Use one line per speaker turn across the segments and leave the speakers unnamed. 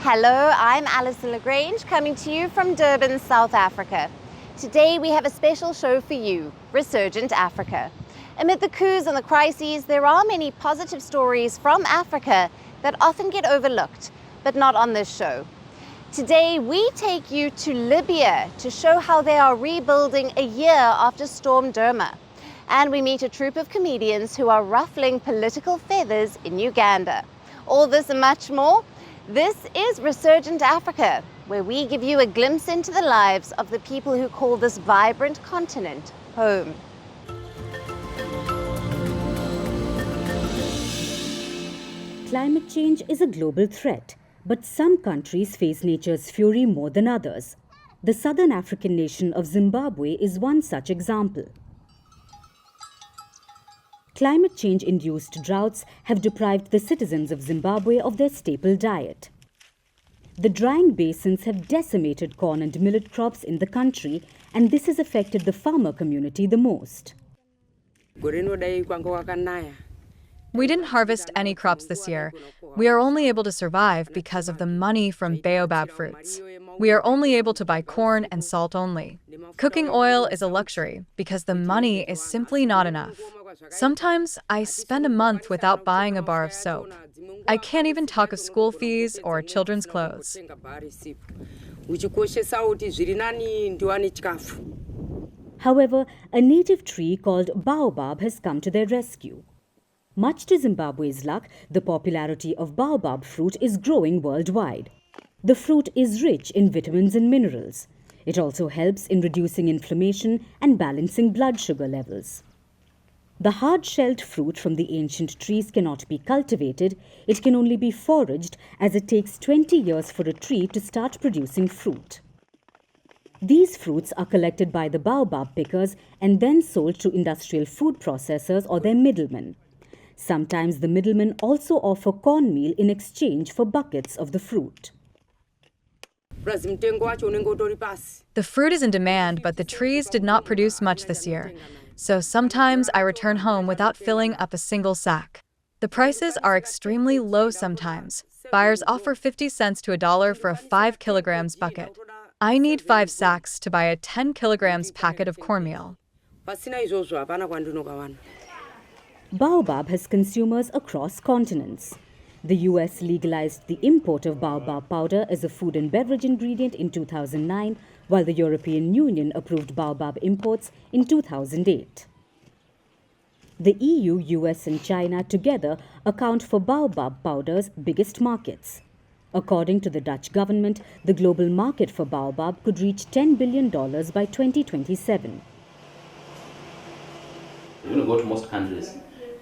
Hello, I'm Alyson Grange, coming to you from Durban, South Africa. Today we have a special show for you, Resurgent Africa. Amid the coups and the crises, there are many positive stories from Africa that often get overlooked, but not on this show. Today we take you to Libya to show how they are rebuilding a year after Storm Derna. And we meet a troupe of comedians who are ruffling political feathers in Uganda. All this and much more. This is Resurgent Africa, where we give you a glimpse into the lives of the people who call this vibrant continent home.
Climate change is a global threat, but some countries face nature's fury more than others. The southern African nation of Zimbabwe is one such example. Climate change-induced droughts have deprived the citizens of Zimbabwe of their staple diet. The drying basins have decimated corn and millet crops in the country, and this has affected the farmer community the most.
We didn't harvest any crops this year. We are only able to survive because of the money from baobab fruits. We are only able to buy corn and salt only. Cooking oil is a luxury because the money is simply not enough. Sometimes I spend a month without buying a bar of soap. I can't even talk of school fees or children's clothes.
However, a native tree called baobab has come to their rescue. Much to Zimbabwe's luck, the popularity of baobab fruit is growing worldwide. The fruit is rich in vitamins and minerals. It also helps in reducing inflammation and balancing blood sugar levels. The hard-shelled fruit from the ancient trees cannot be cultivated. It can only be foraged, as it takes 20 years for a tree to start producing fruit. These fruits are collected by the baobab pickers and then sold to industrial food processors or their middlemen. Sometimes the middlemen also offer cornmeal in exchange for buckets of the fruit.
The fruit is in demand, but the trees did not produce much this year. So sometimes I return home without filling up a single sack. The prices are extremely low sometimes. Buyers offer 50 cents to $1 for a 5 kilograms bucket. I need 5 sacks to buy a 10 kilograms packet of cornmeal.
Baobab has consumers across continents. The US legalized the import of baobab powder as a food and beverage ingredient in 2009, while the European Union approved baobab imports in 2008. The EU, US and China together account for baobab powder's biggest markets. According to the Dutch government, the global market for baobab could reach $10 billion by 2027.
When you go to most countries,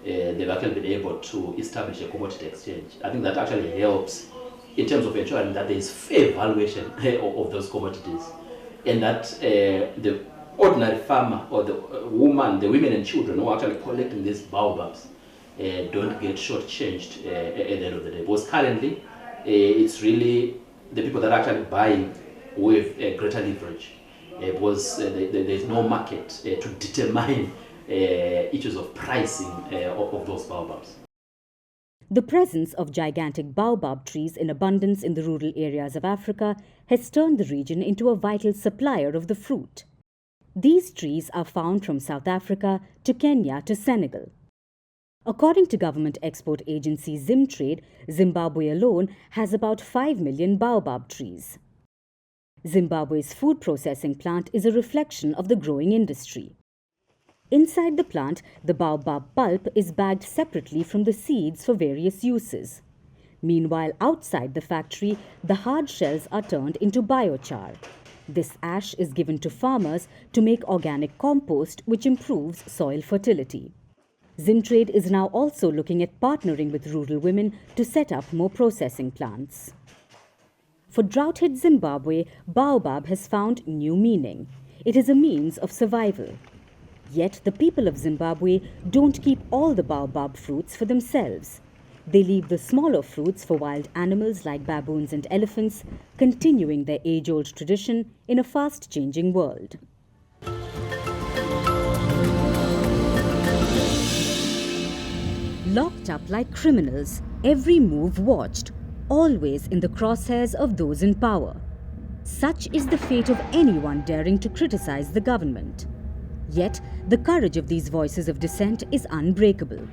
they've actually been able to establish a commodity exchange. I think that actually helps in terms of ensuring that there is fair valuation of those commodities, and that the ordinary farmer or the woman, the women and children who are actually collecting these baobabs don't get shortchanged at the end of the day. Because currently, it's really the people that are actually buying with greater leverage, because there's no market to determine issues of pricing of those baobabs.
The presence of gigantic baobab trees in abundance in the rural areas of Africa has turned the region into a vital supplier of the fruit. These trees are found from South Africa to Kenya to Senegal. According to government export agency Zimtrade, Zimbabwe alone has about 5 million baobab trees. Zimbabwe's food processing plant is a reflection of the growing industry. Inside the plant, the baobab pulp is bagged separately from the seeds for various uses. Meanwhile, outside the factory, the hard shells are turned into biochar. This ash is given to farmers to make organic compost, which improves soil fertility. Zimtrade is now also looking at partnering with rural women to set up more processing plants. For drought-hit Zimbabwe, baobab has found new meaning. It is a means of survival. Yet the people of Zimbabwe don't keep all the baobab fruits for themselves. They leave the smaller fruits for wild animals like baboons and elephants, continuing their age-old tradition in a fast-changing world. Locked up like criminals, every move watched, always in the crosshairs of those in power. Such is the fate of anyone daring to criticize the government. Yet, the courage of these voices of dissent is unbreakable.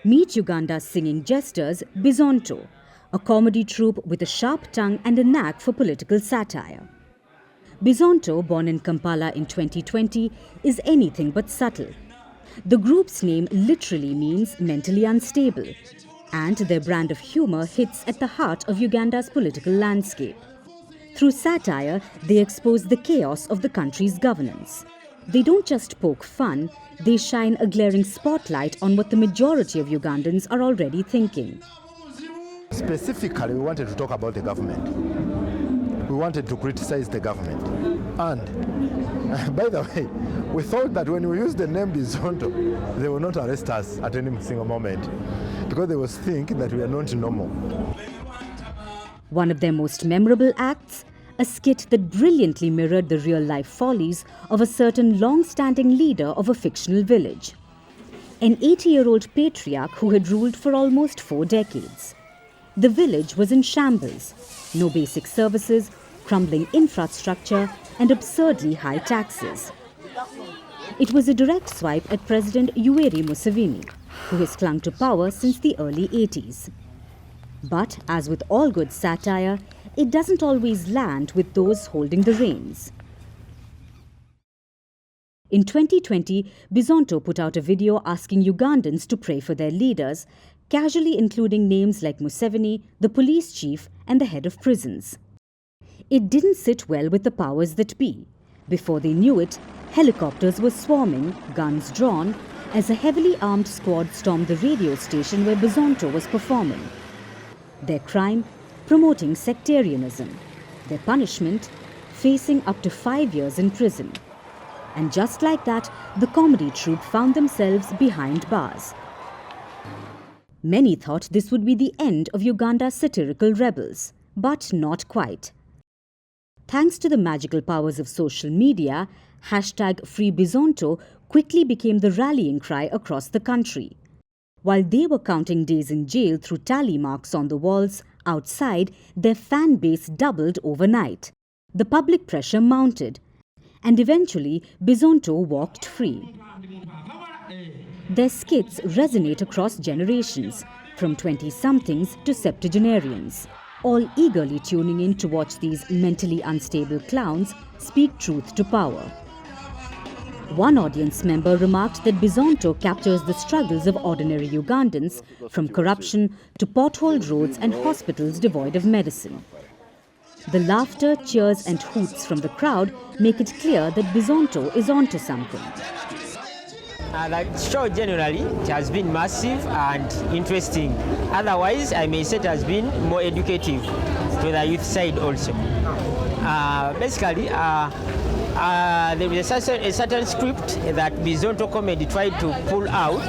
Meet Uganda's singing jesters, Bizonto, a comedy troupe with a sharp tongue and a knack for political satire. Bizonto, born in Kampala in 2020, is anything but subtle. The group's name literally means mentally unstable, and their brand of humor hits at the heart of Uganda's political landscape. Through satire, they expose the chaos of the country's governance. They don't just poke fun, they shine a glaring spotlight on what the majority of Ugandans are already thinking.
Specifically, we wanted to talk about the government. We wanted to criticize the government. And, by the way, we thought that when we used the name Bizonto, they will not arrest us at any single moment because they was thinking that we are not normal.
One of their most memorable acts, a skit that brilliantly mirrored the real-life follies of a certain long-standing leader of a fictional village. An 80-year-old patriarch who had ruled for almost 4 decades. The village was in shambles. No basic services, crumbling infrastructure, and absurdly high taxes. It was a direct swipe at President Yoweri Museveni, who has clung to power since the early 80s. But, as with all good satire, it doesn't always land with those holding the reins. In 2020, Bizonto put out a video asking Ugandans to pray for their leaders, casually including names like Museveni, the police chief, and the head of prisons. It didn't sit well with the powers that be. Before they knew it, helicopters were swarming, guns drawn, as a heavily armed squad stormed the radio station where Bizonto was performing. Their crime? Promoting sectarianism. Their punishment? Facing up to 5 years in prison. And just like that, the comedy troupe found themselves behind bars. Many thought this would be the end of Uganda's satirical rebels, but not quite. Thanks to the magical powers of social media, #FreeBizonto quickly became the rallying cry across the country. While they were counting days in jail through tally marks on the walls, outside, their fan base doubled overnight. The public pressure mounted, and eventually Bizonto walked free. Their skits resonate across generations, from 20-somethings to septuagenarians, all eagerly tuning in to watch these mentally unstable clowns speak truth to power. One audience member remarked that Bizonto captures the struggles of ordinary Ugandans, from corruption to potholed roads and hospitals devoid of medicine. The laughter, cheers and hoots from the crowd make it clear that Bizonto is onto something.
The show generally it has been massive and interesting. Otherwise, I may say it has been more educative to the youth side also. There is a certain script that Bizonto comedy tried to pull out.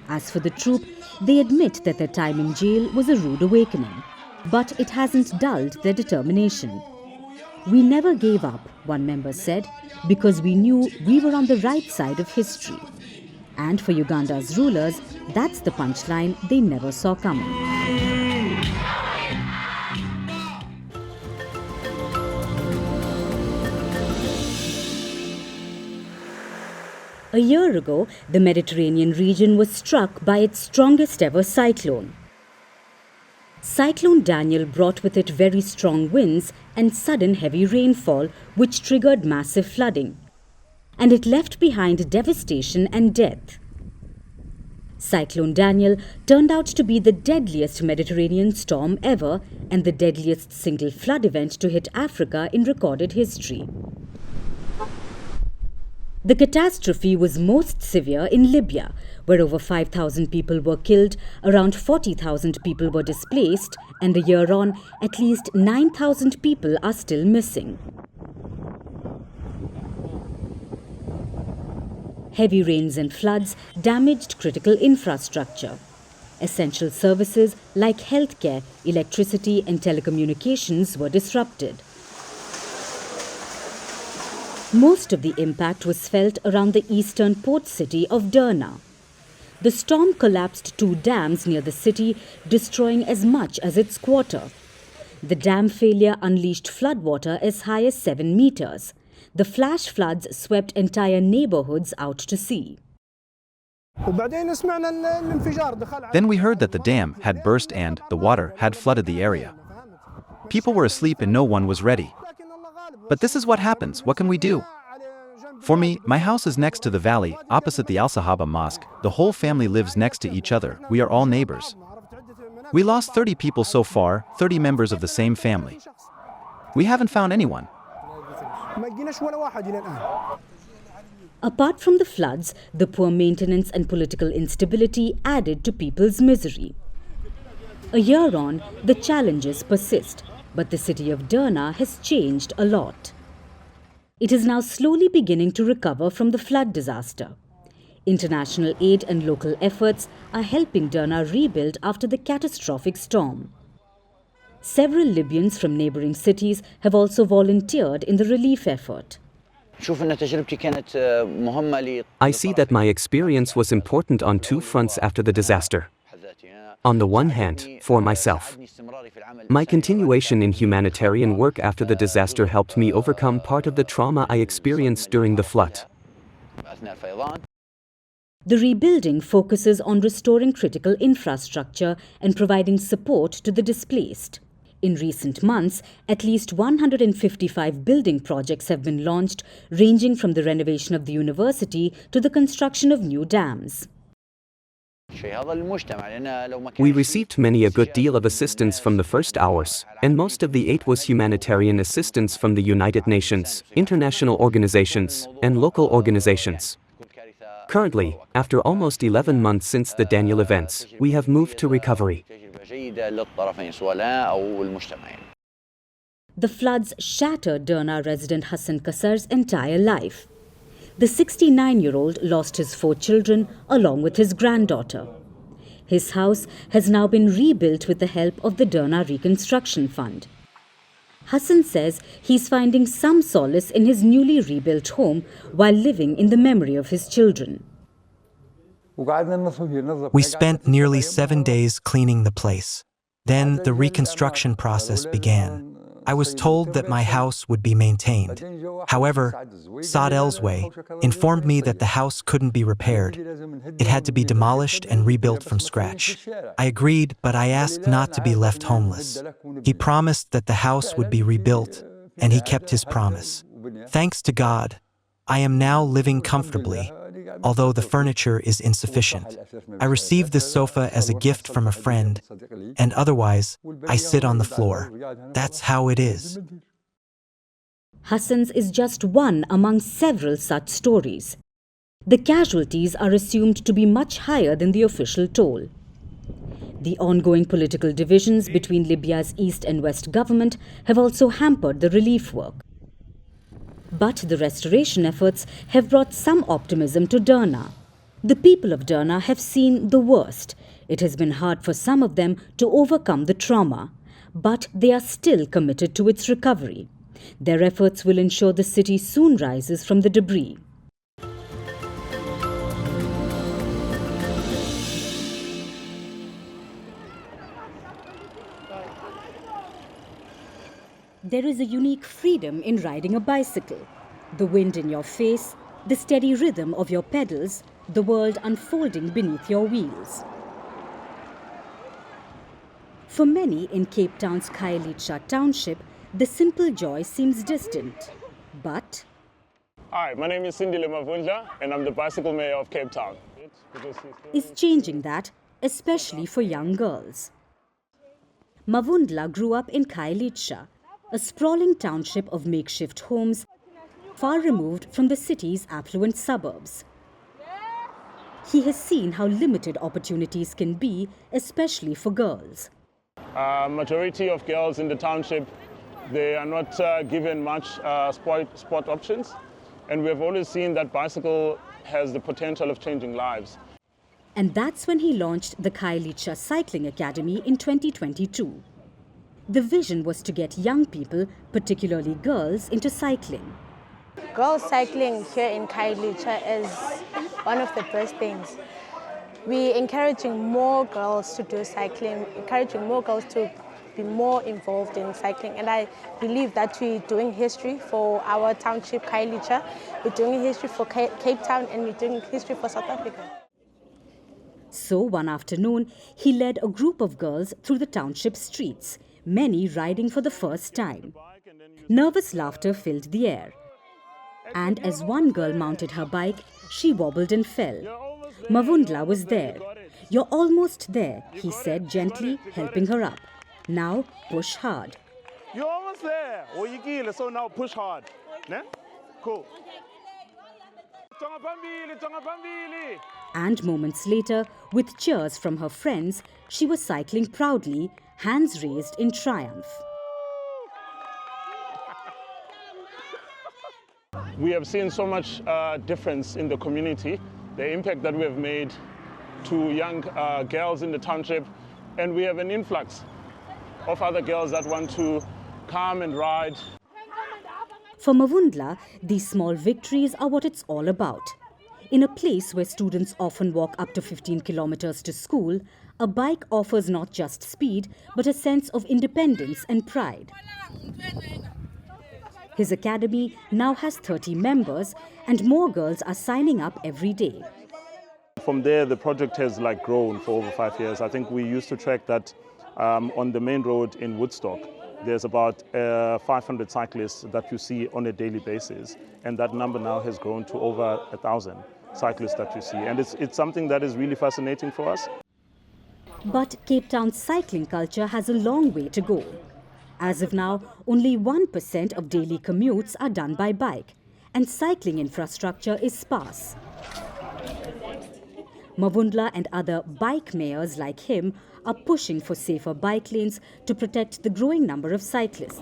As for the troupe, they admit that their time in jail was a rude awakening. But it hasn't dulled their determination. "We never gave up," one member said, "because we knew we were on the right side of history." And for Uganda's rulers, that's the punchline they never saw coming. A year ago, the Mediterranean region was struck by its strongest ever cyclone. Cyclone Daniel brought with it very strong winds and sudden heavy rainfall, which triggered massive flooding. And it left behind devastation and death. Cyclone Daniel turned out to be the deadliest Mediterranean storm ever and the deadliest single flood event to hit Africa in recorded history. The catastrophe was most severe in Libya, where over 5,000 people were killed, around 40,000 people were displaced, and a year on, at least 9,000 people are still missing. Heavy rains and floods damaged critical infrastructure. Essential services like healthcare, electricity, and telecommunications were disrupted. Most of the impact was felt around the eastern port city of Derna. The storm collapsed 2 dams near the city, destroying as much as its quarter. The dam failure unleashed floodwater as high as 7 meters. The flash floods swept entire neighborhoods out to sea.
Then we heard that the dam had burst and the water had flooded the area. People were asleep and no one was ready. But this is what happens. What can we do? For me, my house is next to the valley, opposite the Al-Sahaba Mosque. The whole family lives next to each other. We are all neighbors. We lost 30 people so far, 30 members of the same family. We haven't found anyone.
Apart from the floods, the poor maintenance and political instability added to people's misery. A year on, the challenges persist, but the city of Derna has changed a lot. It is now slowly beginning to recover from the flood disaster. International aid and local efforts are helping Derna rebuild after the catastrophic storm. Several Libyans from neighboring cities have also volunteered in the relief effort.
I see that my experience was important on 2 fronts after the disaster. On the one hand, for myself. My continuation in humanitarian work after the disaster helped me overcome part of the trauma I experienced during the flood.
The rebuilding focuses on restoring critical infrastructure and providing support to the displaced. In recent months, at least 155 building projects have been launched, ranging from the renovation of the university to the construction of new dams.
We received many a good deal of assistance from the first hours, and most of the aid was humanitarian assistance from the United Nations, international organizations, and local organizations. Currently, after almost 11 months since the Daniel events, we have moved to recovery.
The floods shattered Derna resident Hassan Kasar's entire life. The 69-year-old lost his 4 children along with his granddaughter. His house has now been rebuilt with the help of the Derna Reconstruction Fund. Hassan says he's finding some solace in his newly rebuilt home while living in the memory of his children.
We spent nearly 7 days cleaning the place. Then the reconstruction process began. I was told that my house would be maintained. However, Saad Elsway informed me that the house couldn't be repaired. It had to be demolished and rebuilt from scratch. I agreed, but I asked not to be left homeless. He promised that the house would be rebuilt, and he kept his promise. Thanks to God, I am now living comfortably, although the furniture is insufficient. I received this sofa as a gift from a friend, and otherwise, I sit on the floor. That's how it is.
Hassan's is just one among several such stories. The casualties are assumed to be much higher than the official toll. The ongoing political divisions between Libya's East and West government have also hampered the relief work. But the restoration efforts have brought some optimism to Derna. The people of Derna have seen the worst. It has been hard for some of them to overcome the trauma, but they are still committed to its recovery. Their efforts will ensure the city soon rises from the debris. There is a unique freedom in riding a bicycle. The wind in your face, the steady rhythm of your pedals, the world unfolding beneath your wheels. For many in Cape Town's Khayelitsha township, the simple joy seems distant. But
hi, my name is Cindy Mavundla, and I'm the bicycle mayor of Cape Town.
Is changing that, especially for young girls. Mavundla grew up in Khayelitsha, a sprawling township of makeshift homes far removed from the city's affluent suburbs. He has seen how limited opportunities can be, especially for girls.
Majority of girls in the township, they are not given much sport options, and we have always seen that bicycle has the potential of changing lives.
And that's when he launched the Khayelitsha Cycling Academy in 2022. The vision was to get young people, particularly girls, into cycling.
Girls cycling here in Khayelitsha is one of the best things. we're encouraging more girls to do cycling, encouraging more girls to be more involved in cycling. And I believe that we're doing history for our township, Kailicha. We're doing history for Cape Town, and we're doing history for South Africa.
So one afternoon, he led a group of girls through the township streets, many riding for the first time. Nervous laughter filled the air. And as one girl mounted her bike, she wobbled and fell. Mavundla was there. "You're almost there," he said gently, helping her up. "Now push hard."
You're almost there. So now push hard. Cool.
And moments later, with cheers from her friends, she was cycling proudly, hands raised in triumph.
We have seen so much difference in the community, the impact that we have made to young girls in the township, and we have an influx of other girls that want to come and ride.
For Mavundla, these small victories are what it's all about. In a place where students often walk up to 15 kilometers to school, a bike offers not just speed, but a sense of independence and pride. His academy now has 30 members, and more girls are signing up every day.
From there, the project has grown for over 5 years. I think we used to track that on the main road in Woodstock. There's about 500 cyclists that you see on a daily basis, and that number now has grown to over 1,000 cyclists that you see. And it's something that is really fascinating for us.
But Cape Town's cycling culture has a long way to go. As of now, only 1% of daily commutes are done by bike, and cycling infrastructure is sparse. Mavundla and other bike mayors like him are pushing for safer bike lanes to protect the growing number of cyclists.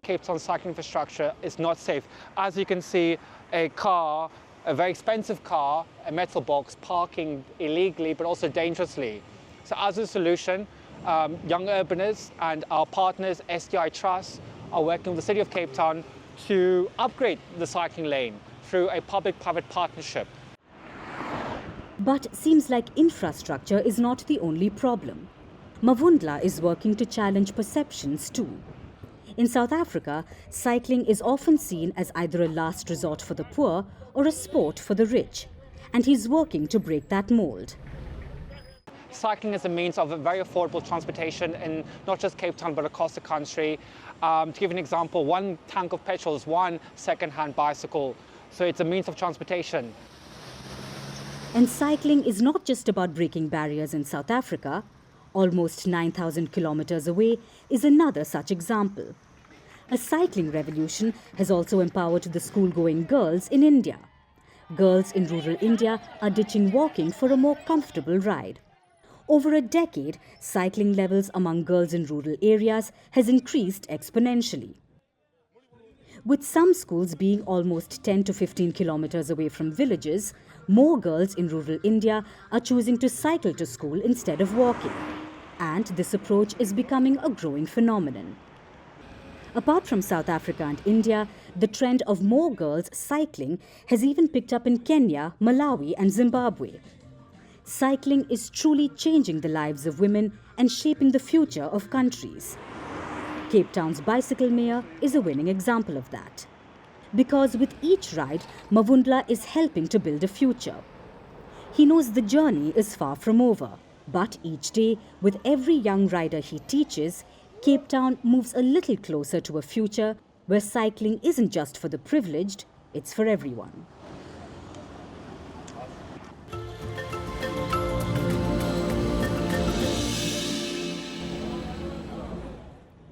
Cape Town's cycling infrastructure is not safe. As you can see, a car, a very expensive car, a metal box, parking illegally but also dangerously. So as a solution, young urbanists and our partners, SDI Trust, are working with the City of Cape Town to upgrade the cycling lane through a public-private partnership.
But seems like infrastructure is not the only problem. Mavundla is working to challenge perceptions too. In South Africa, cycling is often seen as either a last resort for the poor or a sport for the rich, and he's working to break that mold.
Cycling is a means of a very affordable transportation in not just Cape Town but across the country. To give an example, one tank of petrol is one second-hand bicycle, so it's a means of transportation.
And cycling is not just about breaking barriers in South Africa. Almost 9,000 kilometers away is another such example. A cycling revolution has also empowered the school-going girls in India. Girls in rural India are ditching walking for a more comfortable ride. Over a decade, cycling levels among girls in rural areas has increased exponentially. With some schools being almost 10 to 15 kilometers away from villages, more girls in rural India are choosing to cycle to school instead of walking. And this approach is becoming a growing phenomenon. Apart from South Africa and India, the trend of more girls cycling has even picked up in Kenya, Malawi and Zimbabwe. Cycling is truly changing the lives of women and shaping the future of countries. Cape Town's bicycle mayor is a winning example of that. Because with each ride, Mavundla is helping to build a future. He knows the journey is far from over, but each day, with every young rider he teaches, Cape Town moves a little closer to a future where cycling isn't just for the privileged, it's for everyone.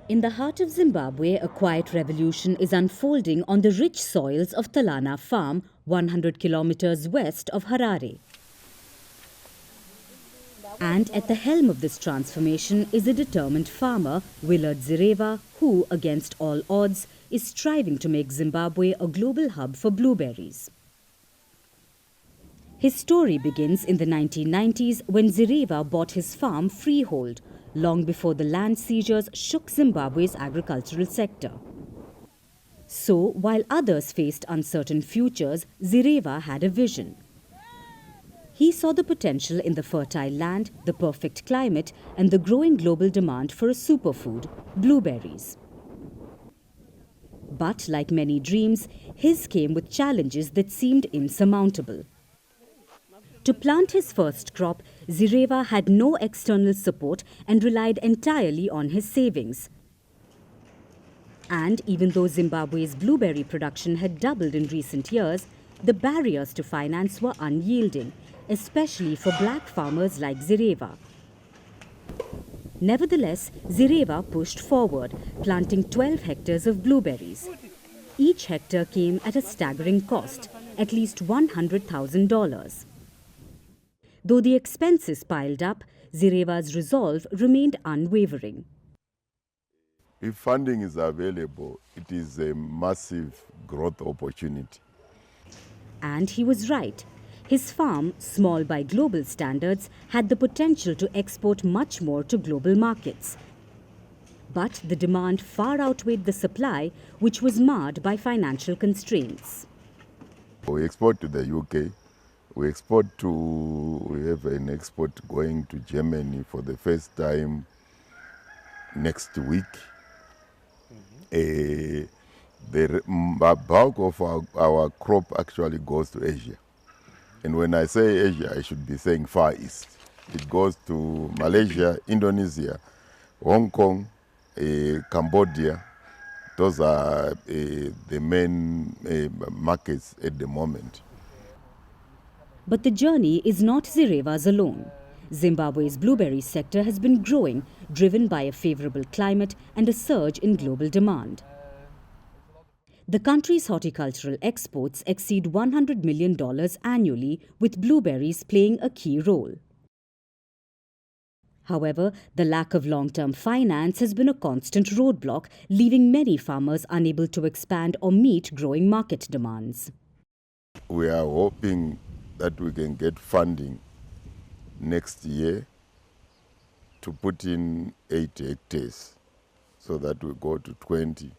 In the heart of Zimbabwe, a quiet revolution is unfolding on the rich soils of Talana Farm, 100 kilometers west of Harare. And at the helm of this transformation is a determined farmer, Willard Zireva, who, against all odds, is striving to make Zimbabwe a global hub for blueberries. His story begins in the 1990s when Zireva bought his farm freehold, long before the land seizures shook Zimbabwe's agricultural sector. So, while others faced uncertain futures, Zireva had a vision. He saw the potential in the fertile land, the perfect climate, and the growing global demand for a superfood, blueberries. But like many dreams, his came with challenges that seemed insurmountable. To plant his first crop, Zireva had no external support and relied entirely on his savings. And even though Zimbabwe's blueberry production had doubled in recent years, the barriers to finance were unyielding, especially for black farmers like Zireva. Nevertheless, Zireva pushed forward, planting 12 hectares of blueberries. Each hectare came at a staggering cost, at least $100,000. Though the expenses piled up, Zireva's resolve remained unwavering.
If funding is available, it is a massive growth opportunity.
And he was right. His farm, small by global standards, had the potential to export much more to global markets. But the demand far outweighed the supply, which was marred by financial constraints.
We export to the UK. We have an export going to Germany for the first time next week. The bulk of our crop actually goes to Asia. And when I say Asia, I should be saying Far East. It goes to Malaysia, Indonesia, Hong Kong, Cambodia. Those are the main markets at the moment.
But the journey is not Zireva's alone. Zimbabwe's blueberry sector has been growing, driven by a favourable climate and a surge in global demand. The country's horticultural exports exceed $100 million annually, with blueberries playing a key role. However, the lack of long-term finance has been a constant roadblock, leaving many farmers unable to expand or meet growing market demands.
We are hoping that we can get funding next year to put in 8 hectares so that we go to 20.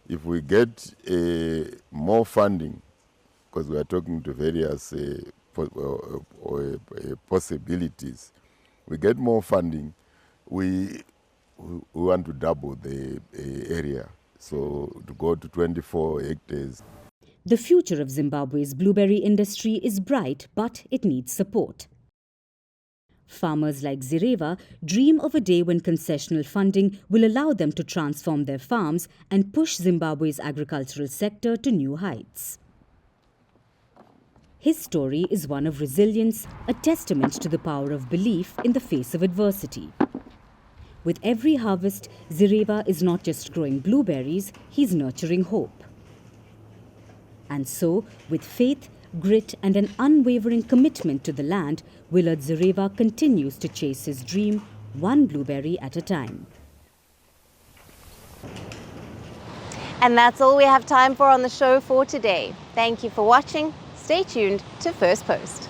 If we get more funding, because we are talking to various possibilities, we get more funding, we want to double the area, so to go to 24 hectares.
The future of Zimbabwe's blueberry industry is bright, but it needs support. Farmers like Zireva dream of a day when concessional funding will allow them to transform their farms and push Zimbabwe's agricultural sector to new heights. His story is one of resilience, a testament to the power of belief in the face of adversity. With every harvest, Zireva is not just growing blueberries, he's nurturing hope. And so, with faith, grit and an unwavering commitment to the land, Willard Zireva continues to chase his dream, one blueberry at a time.
And that's all we have time for on the show for today. Thank you for watching. Stay tuned to First Post.